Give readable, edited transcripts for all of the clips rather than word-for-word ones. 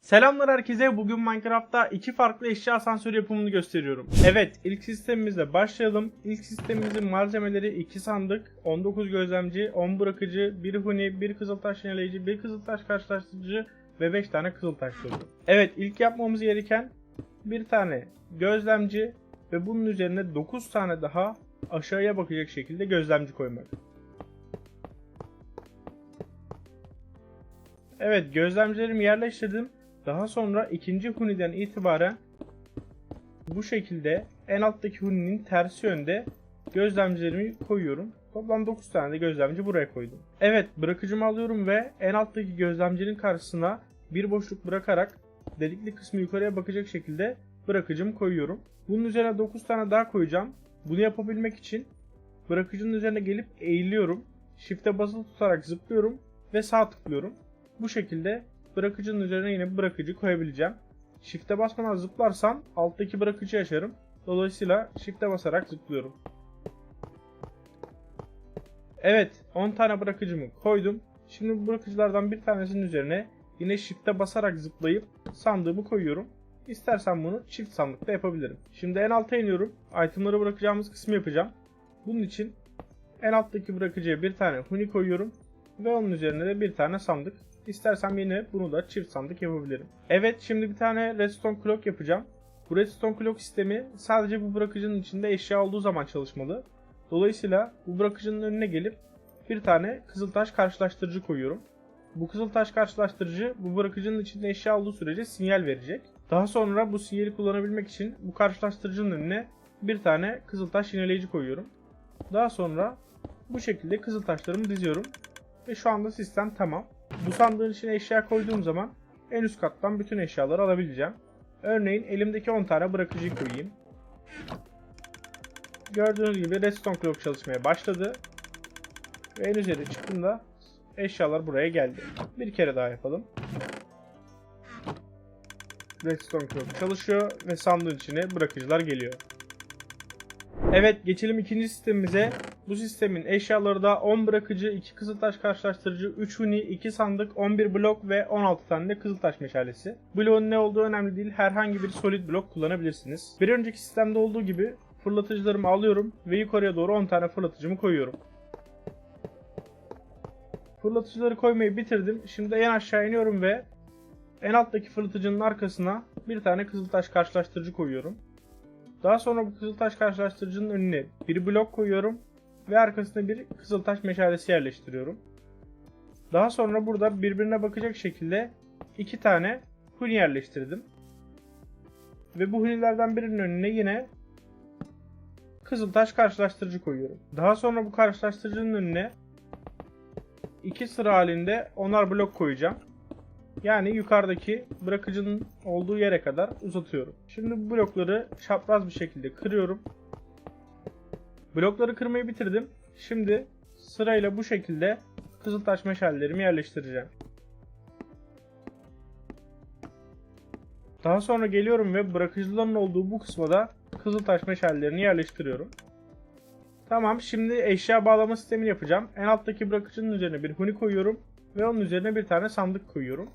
Selamlar herkese. Bugün Minecraft'ta iki farklı eşya asansörü yapımını gösteriyorum. Evet, ilk sistemimizle başlayalım. İlk sistemimizin malzemeleri 2 sandık, 19 gözlemci, 10 bırakıcı, 1 huni, 1 kızıltaş yineleyici, 1 kızıltaş karşılaştırıcı ve 5 tane kızıltaş tozu. Evet, ilk yapmamız gereken bir tane gözlemci ve bunun üzerine 9 tane daha aşağıya bakacak şekilde gözlemci koymak. Evet, gözlemcilerimi yerleştirdim. Daha sonra ikinci huniden itibaren bu şekilde en alttaki huninin tersi yönde gözlemcilerimi koyuyorum. Toplam 9 tane de gözlemci buraya koydum. Evet, bırakıcımı alıyorum ve en alttaki gözlemcinin karşısına bir boşluk bırakarak delikli kısmı yukarıya bakacak şekilde bırakıcımı koyuyorum. Bunun üzerine 9 tane daha koyacağım. Bunu yapabilmek için bırakıcının üzerine gelip eğiliyorum. Shift'e basılı tutarak zıplıyorum ve sağ tıklıyorum. Bu şekilde bırakıcının üzerine yine bir bırakıcı koyabileceğim. Shift'e basmadan zıplarsam alttaki bırakıcı açarım. Dolayısıyla Shift'e basarak zıplıyorum. Evet, 10 tane bırakıcımı koydum. Şimdi bu bırakıcılardan bir tanesinin üzerine yine Shift'e basarak zıplayıp sandığımı koyuyorum. İstersen bunu çift sandıkta yapabilirim. Şimdi en alta iniyorum. Itemları bırakacağımız kısmı yapacağım. Bunun için en alttaki bırakıcıya bir tane huni koyuyorum. Ve onun üzerine de bir tane sandık. İstersem yine bunu da çift sandık yapabilirim. Evet, şimdi bir tane redstone clock yapacağım. Bu redstone clock sistemi sadece bu bırakıcının içinde eşya olduğu zaman çalışmalı. Dolayısıyla bu bırakıcının önüne gelip bir tane kızıltaş karşılaştırıcı koyuyorum. Bu kızıltaş karşılaştırıcı bu bırakıcının içinde eşya olduğu sürece sinyal verecek. Daha sonra bu sinyali kullanabilmek için bu karşılaştırıcının önüne bir tane kızıltaş yineleyici koyuyorum. Daha sonra bu şekilde kızıltaşlarımı diziyorum. Ve şu anda sistem tamam. Bu sandığın içine eşya koyduğum zaman en üst kattan bütün eşyaları alabileceğim. Örneğin elimdeki 10 tane bırakıcıyı koyayım. Gördüğünüz gibi redstone clock çalışmaya başladı. Ve en üzeri çıktığında eşyalar buraya geldi. Bir kere daha yapalım. Redstone clock çalışıyor ve sandığın içine bırakıcılar geliyor. Evet, geçelim ikinci sistemimize. Bu sistemin eşyaları da 10 bırakıcı, 2 kızıltaş karşılaştırıcı, 3 huni, 2 sandık, 11 blok ve 16 tane de kızıltaş meşalesi. Bloğun ne olduğu önemli değil, herhangi bir solid blok kullanabilirsiniz. Bir önceki sistemde olduğu gibi fırlatıcılarımı alıyorum ve yukarıya doğru 10 tane fırlatıcımı koyuyorum. Fırlatıcıları koymayı bitirdim. Şimdi en aşağı iniyorum ve en alttaki fırlatıcının arkasına bir tane kızıltaş karşılaştırıcı koyuyorum. Daha sonra bu kızıltaş karşılaştırıcının önüne bir blok koyuyorum ve arkasına bir kızıltaş meşalesi yerleştiriyorum. Daha sonra burada birbirine bakacak şekilde 2 tane huni yerleştirdim. Ve bu hunilerden birinin önüne yine kızıltaş karşılaştırıcı koyuyorum. Daha sonra bu karşılaştırıcının önüne 2 sıra halinde 10'ar blok koyacağım. Yani yukarıdaki bırakıcının olduğu yere kadar uzatıyorum. Şimdi bu blokları çapraz bir şekilde kırıyorum. Blokları kırmayı bitirdim. Şimdi sırayla bu şekilde kızıltaş meşallerimi yerleştireceğim. Daha sonra geliyorum ve bırakıcıların olduğu bu kısma da kızıltaş meşallerini yerleştiriyorum. Tamam, şimdi eşya bağlama sistemini yapacağım. En alttaki bırakıcının üzerine bir huni koyuyorum ve onun üzerine bir tane sandık koyuyorum.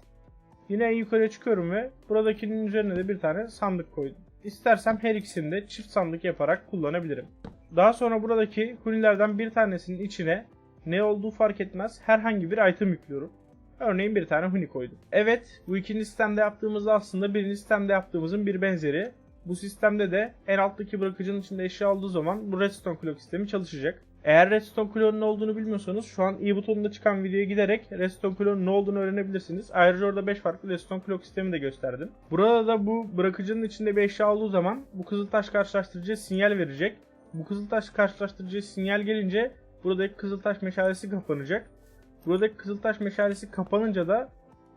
Yine en yukarıya çıkıyorum ve buradakinin üzerine de bir tane sandık koydum. İstersem her ikisini de çift sandık yaparak kullanabilirim. Daha sonra buradaki hunilerden bir tanesinin içine ne olduğu fark etmez herhangi bir item yüklüyorum. Örneğin bir tane huni koydum. Evet, bu ikinci sistemde yaptığımız aslında birinci sistemde yaptığımızın bir benzeri. Bu sistemde de en alttaki bırakıcının içinde eşya olduğu zaman bu redstone clock sistemi çalışacak. Eğer redstone clock'un ne olduğunu bilmiyorsanız şu an i butonunda çıkan videoya giderek redstone clock'un ne olduğunu öğrenebilirsiniz. Ayrıca orada 5 farklı redstone clock sistemi de gösterdim. Burada da bu bırakıcının içinde bir eşya olduğu zaman bu kızıltaş karşılaştırıcıya sinyal verecek. Bu kızıltaş karşılaştırıcıya sinyal gelince buradaki kızıltaş meşalesi kapanacak. Buradaki kızıltaş meşalesi kapanınca da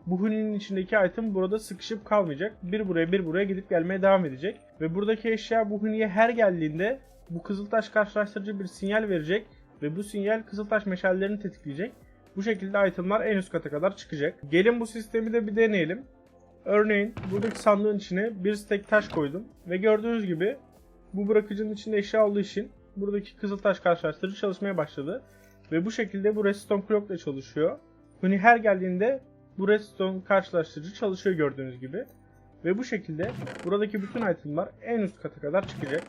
bu huninin içindeki item burada sıkışıp kalmayacak. Bir buraya gidip gelmeye devam edecek. Ve buradaki eşya bu huniye her geldiğinde bu kızıltaş karşılaştırıcı bir sinyal verecek ve bu sinyal kızıltaş meşallerini tetikleyecek. Bu şekilde itemlar en üst kata kadar çıkacak. Gelin bu sistemi de bir deneyelim. Örneğin buradaki sandığın içine bir stack taş koydum ve gördüğünüz gibi bu bırakıcının içinde eşya olduğu için buradaki kızıltaş karşılaştırıcı çalışmaya başladı. Ve bu şekilde bu redstone clock ile çalışıyor. Huni her geldiğinde bu redstone karşılaştırıcı çalışıyor gördüğünüz gibi. Ve bu şekilde buradaki bütün itemlar en üst kata kadar çıkacak.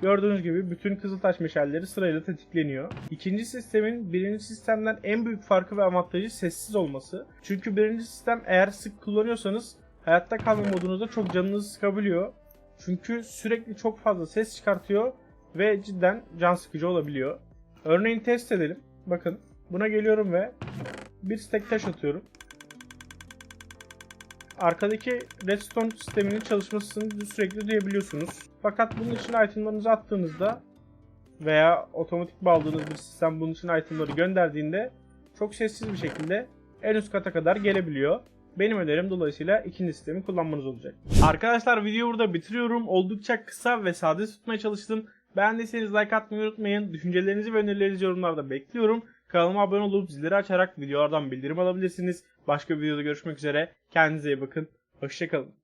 Gördüğünüz gibi bütün kızıltaş meşalleri sırayla tetikleniyor. İkinci sistemin birinci sistemden en büyük farkı ve avantajı sessiz olması. Çünkü birinci sistem eğer sık kullanıyorsanız hayatta kalma modunuzda çok canınızı sıkabiliyor. Çünkü sürekli çok fazla ses çıkartıyor ve cidden can sıkıcı olabiliyor. Örneğin test edelim. Bakın buna geliyorum ve bir stack taş atıyorum. Arkadaki redstone sisteminin çalışmasını sürekli duyabiliyorsunuz. Fakat bunun için itemlarınızı attığınızda veya otomatik bağladığınız bir sistem bunun için itemları gönderdiğinde çok sessiz bir şekilde en üst kata kadar gelebiliyor. Benim önerim dolayısıyla ikinci sistemi kullanmanız olacak. Arkadaşlar videoyu burada bitiriyorum. Oldukça kısa ve sade tutmaya çalıştım. Beğendiyseniz like atmayı unutmayın. Düşüncelerinizi ve önerilerinizi yorumlarda bekliyorum. Kanalıma abone olup zilleri açarak videolardan bildirim alabilirsiniz. Başka bir videoda görüşmek üzere. Kendinize iyi bakın. Hoşçakalın.